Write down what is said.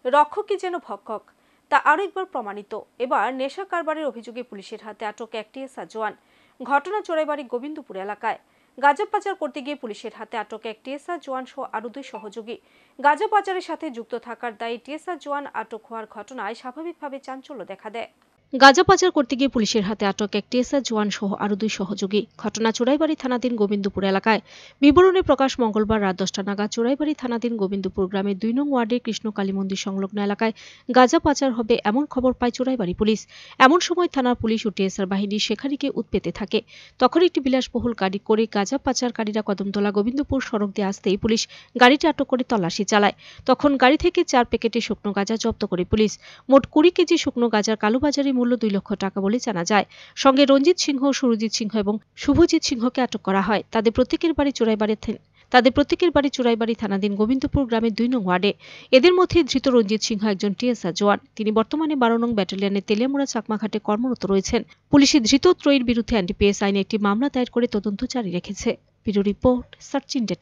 রক্ষকই যেন ভক্ষক, তা আরও একবার প্রমাণিত। এবার নেশা কারবারের অভিযোগে পুলিশের হাতে আটক এক টিএসআর জওয়ান। ঘটনা চোরাইবাড়ি গোবিন্দপুর এলাকায়। গাঁজা পাচার করতে গিয়ে পুলিশের হাতে আটক এক টিএসআর জওয়ান সহ আরও 2 সহযোগী। গাঁজা পাচারের সাথে যুক্ত থাকার দায়ে টিএসআর জওয়ান আটক হওয়ার ঘটনায় স্বাভাবিকভাবে চাঞ্চল্য দেখা দেয়। গাঁজা পাচার করতে গিয়ে পুলিশের হাতে আটক এক টিএসআর জওয়ান সহ আরও 2 সহযোগী। ঘটনা চোরাইবাড়ি থানাধীন গোবিন্দপুর এলাকায়। বিবরণে প্রকাশ মঙ্গলবার রাত 10টা নাগাদ চোরাইবাড়ি থানাধীন গোবিন্দপুর গ্রামের 2 নং ওয়ার্ডের কৃষ্ণকালী মন্দির সংলগ্ন এলাকায় গাঁজা পাচার হবে এমন খবর পায় চোরাইবাড়ি পুলিশ। এমন সময় থানার পুলিশ ও টিএসআর বাহিনী সেখানেকে উৎপেতে থাকে। তখন একটি বিলাসবহুল গাড়ি করে গাঁজা পাচারকারীরা কদমতলা গোবিন্দপুর সড়ক দিয়ে আসতেই পুলিশ গাড়িটি আটক করে তল্লাশি চালায়। তখন গাড়ি থেকে 4 প্যাকেটে শুকনো গাঁজা জব্দ করে পুলিশ। মোট 20 কেজি শুকনো গাঁজার কালোবাজারি মূল্য 2 লক্ষ টাকা বলে জানা যায়। সঙ্গে রঞ্জিত সিংহ, সুরজিৎ সিংহ এবং শুভজিৎ সিংহকে আটক করা হয়। তাদের প্রত্যেকের বাড়ি চোরাইবাড়ি থানাধীন গোবিন্দপুর গ্রামের 2 নং ওয়ার্ডে। এদের মধ্যে ধৃত রঞ্জিত সিংহ একজন টিএসআর জওয়ান। তিনি বর্তমানে 12 নং ব্যাটালিয়নের তেলিয়ামুড়া চাকমাঘাটে কর্মরত রয়েছেন। পুলিশ ধৃত ত্রয়ীর বিরুদ্ধে এনডিপিএস আইনে একটি মামলা দায়ের করে তদন্ত জারি রেখেছে। Bureau report, search India.